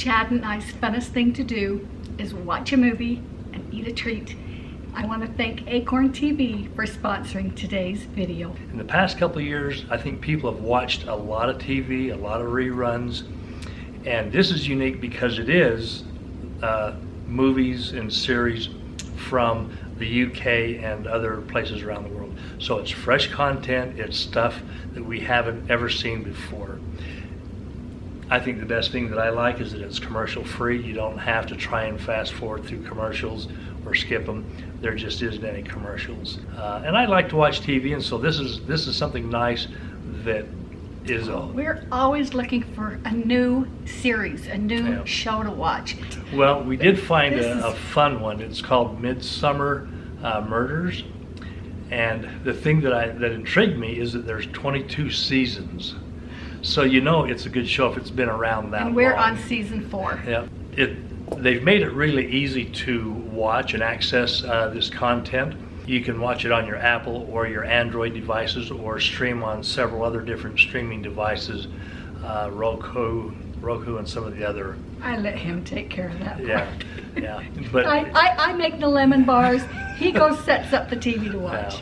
Chad and I's funnest thing to do is watch a movie and eat a treat. I want to thank Acorn TV for sponsoring today's video. In the past couple of years, I think people have watched a lot of TV, a lot of reruns, and this is unique because it is movies and series from the UK and other places around the world. So it's fresh content, it's stuff that we haven't ever seen before. I think the best thing that I like is that it's commercial free. You don't have to try and fast forward through commercials or skip them. There just isn't any commercials. And I like to watch TV, and so this is something nice that is We're always looking for a new series, a new show to watch. Well, we did find a fun one. It's called Midsummer Murders. And the thing that intrigued me is that there's 22 seasons. So you know it's a good show if it's been around that long. And we're on season 4. Yeah. They've made it really easy to watch and access this content. You can watch it on your Apple or your Android devices, or stream on several other different streaming devices, Roku and some of the other. I let him take care of that part. Yeah. But I make the lemon bars. He goes sets up the TV to watch. Yeah.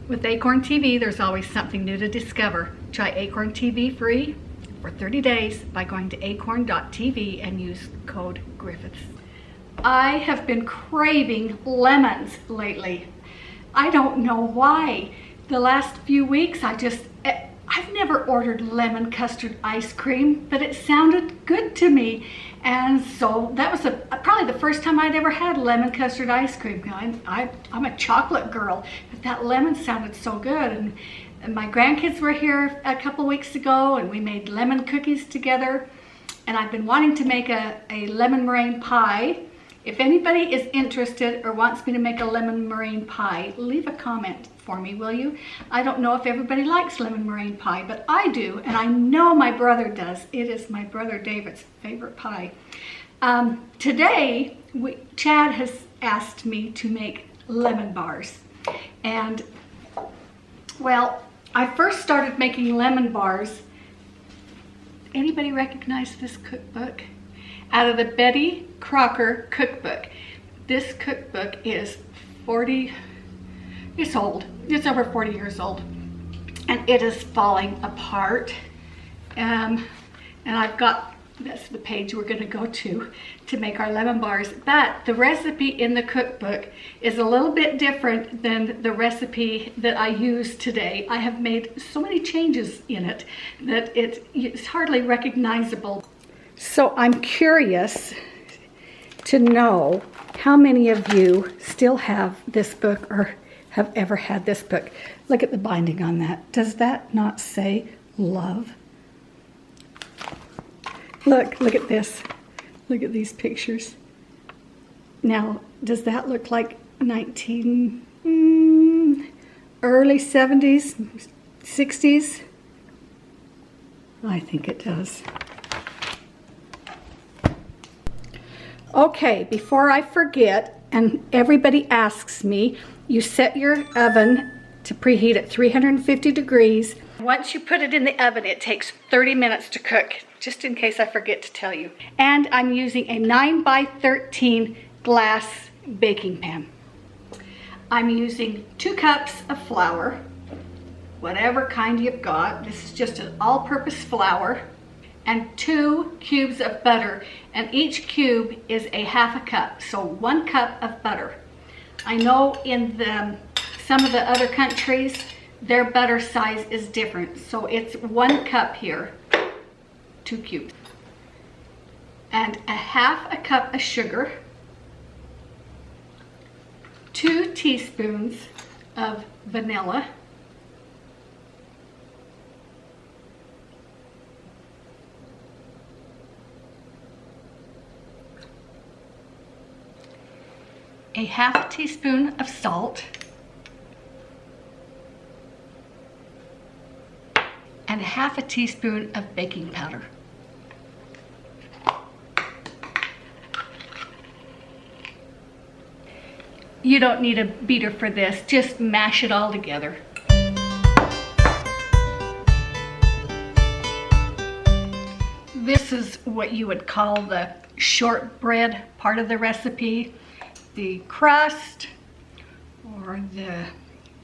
With Acorn TV, there's always something new to discover. Try Acorn TV free for 30 days by going to acorn.tv and use code Griffiths. I have been craving lemons lately. I don't know why. The last few weeks I've never ordered lemon custard ice cream, but it sounded good to me. And so that was probably the first time I'd ever had lemon custard ice cream. I'm a chocolate girl, but that lemon sounded so good. And my grandkids were here a couple weeks ago, and we made lemon cookies together. And I've been wanting to make a lemon meringue pie. If anybody is interested or wants me to make a lemon meringue pie, leave a comment for me, will you? I don't know if everybody likes lemon meringue pie, but I do, and I know my brother does. It is my brother David's favorite pie. Today, Chad has asked me to make lemon bars. And, well, I first started making lemon bars. Anybody recognize this cookbook? Out of the Betty Crocker cookbook. This cookbook is it's old. It's over 40 years old. And it is falling apart. And I've got, that's the page we're gonna go to make our lemon bars. But the recipe in the cookbook is a little bit different than the recipe that I use today. I have made so many changes in it that it's hardly recognizable. So I'm curious to know how many of you still have this book or have ever had this book. Look at the binding on that. Does that not say love? Look at this. Look at these pictures. Now, does that look like early 70s, 60s? I think it does. Okay, before I forget, and everybody asks me, you set your oven to preheat at 350 degrees. Once you put it in the oven, it takes 30 minutes to cook, just in case I forget to tell you. And I'm using a 9x13 glass baking pan. I'm using 2 cups of flour, whatever kind you've got. This is just an all-purpose flour. And 2 cubes of butter, and each cube is a ½ cup, so 1 cup of butter. I know in some of the other countries, their butter size is different, so it's 1 cup here, 2 cubes. And a ½ cup of sugar, 2 teaspoons of vanilla, a ½ teaspoon of salt, and a ½ teaspoon of baking powder. You don't need a beater for this, just mash it all together. This is what you would call the shortbread part of the recipe. The crust or the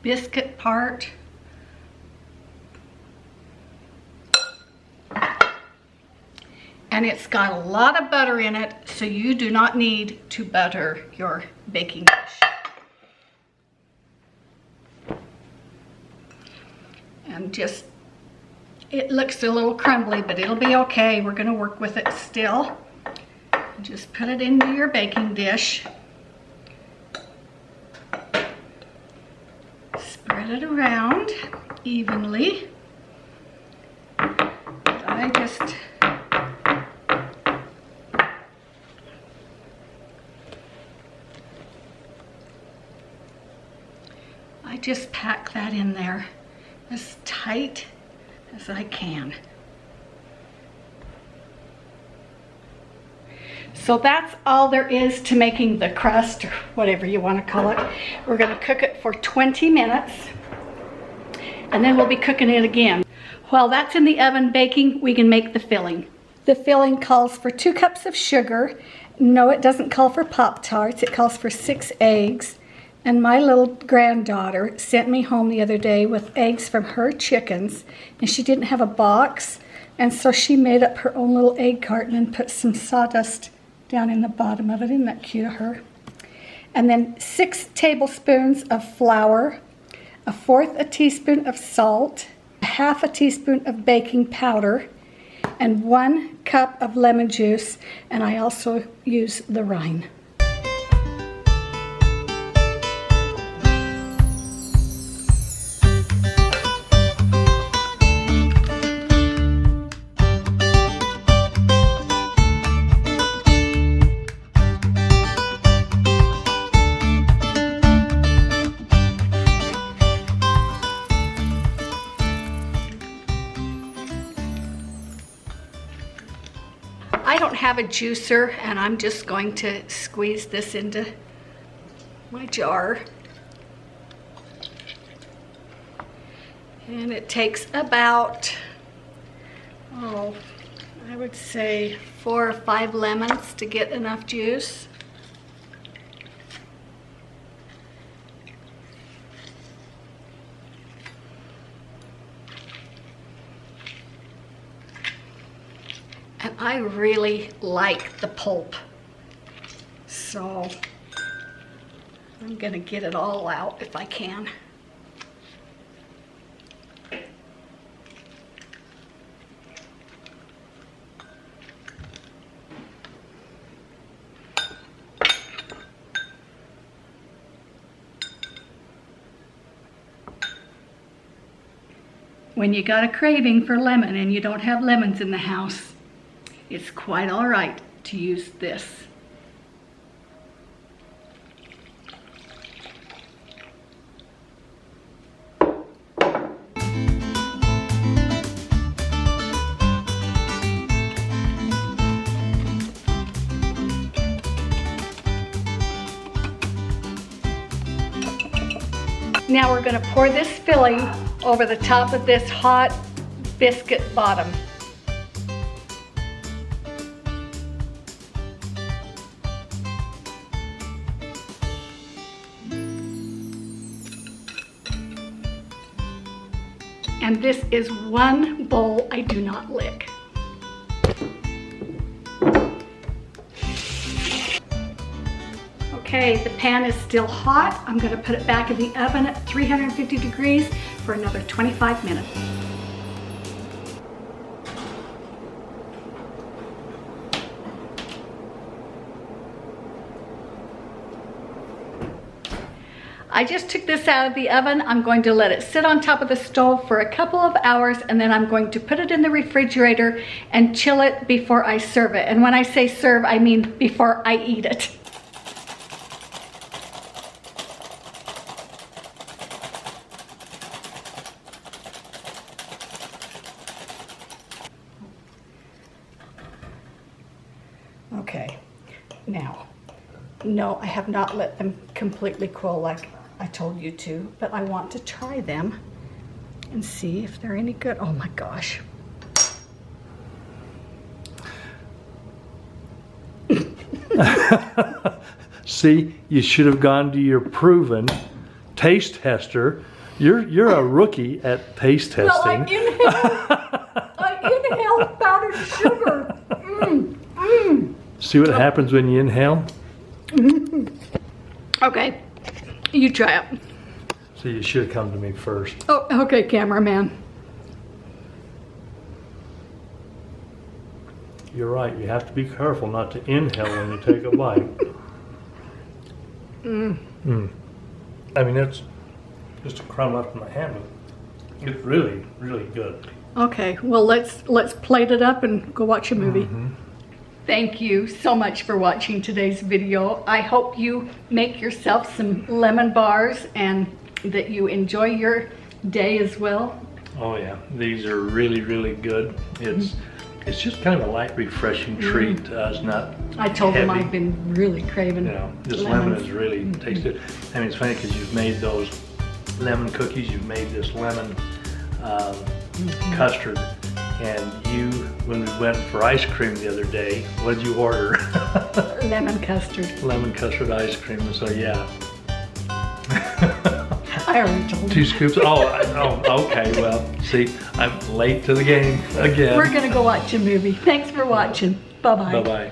biscuit part. And it's got a lot of butter in it, so you do not need to butter your baking dish. And just, it looks a little crumbly, but it'll be okay. We're gonna work with it still. Just put it into your baking dish. Spread it around evenly. I just pack that in there as tight as I can. So that's all there is to making the crust, or whatever you want to call it. We're going to cook it for 20 minutes, and then we'll be cooking it again. While that's in the oven baking, we can make the filling. The filling calls for 2 cups of sugar. No, it doesn't call for Pop-Tarts. It calls for 6 eggs. And my little granddaughter sent me home the other day with eggs from her chickens, and she didn't have a box, and so she made up her own little egg carton and put some sawdust down in the bottom of it. Isn't that cute of her? And then 6 tablespoons of flour, 1/4 a teaspoon of salt, 1/2 a teaspoon of baking powder, and 1 cup of lemon juice, and I also use the rind. I don't have a juicer, and I'm just going to squeeze this into my jar. And it takes about, I would say 4 or 5 lemons to get enough juice. And I really like the pulp, so I'm gonna get it all out if I can. When you got a craving for lemon and you don't have lemons in the house, it's quite all right to use this. Now we're going to pour this filling over the top of this hot biscuit bottom. And this is one bowl I do not lick. Okay, the pan is still hot. I'm going to put it back in the oven at 350 degrees for another 25 minutes. I just took this out of the oven. I'm going to let it sit on top of the stove for a couple of hours, and then I'm going to put it in the refrigerator and chill it before I serve it. And when I say serve, I mean before I eat it. Okay, now, no, I have not let them completely cool like I told you to, but I want to try them and see if they're any good. Oh my gosh. See, you should have gone to your proven taste tester. You're a rookie at taste testing. Well, I inhaled powdered sugar. See what happens when you inhale? Okay, you try it. So you should have come to me first. Oh, okay, cameraman. You're right. You have to be careful not to inhale when you take a bite. I mean, it's just a crumb left in my hand. But it's really, really good. Okay, well let's plate it up and go watch a movie. Thank you so much for watching today's video. I hope you make yourself some lemon bars and that you enjoy your day as well. Oh yeah, these are really, really good. It's just kind of a light, refreshing treat. It's not I told them heavy. I've been really craving. You know, this lemons. lemon is really tasted. I mean, it's funny because you've made those lemon cookies, you've made this lemon custard, and you, when we went for ice cream the other day, what did you order? Lemon custard. Lemon custard ice cream. So yeah. I already told them. 2 scoops. Oh, okay. Well, see, I'm late to the game again. We're gonna go watch a movie. Thanks for watching. Bye-bye. Bye-bye.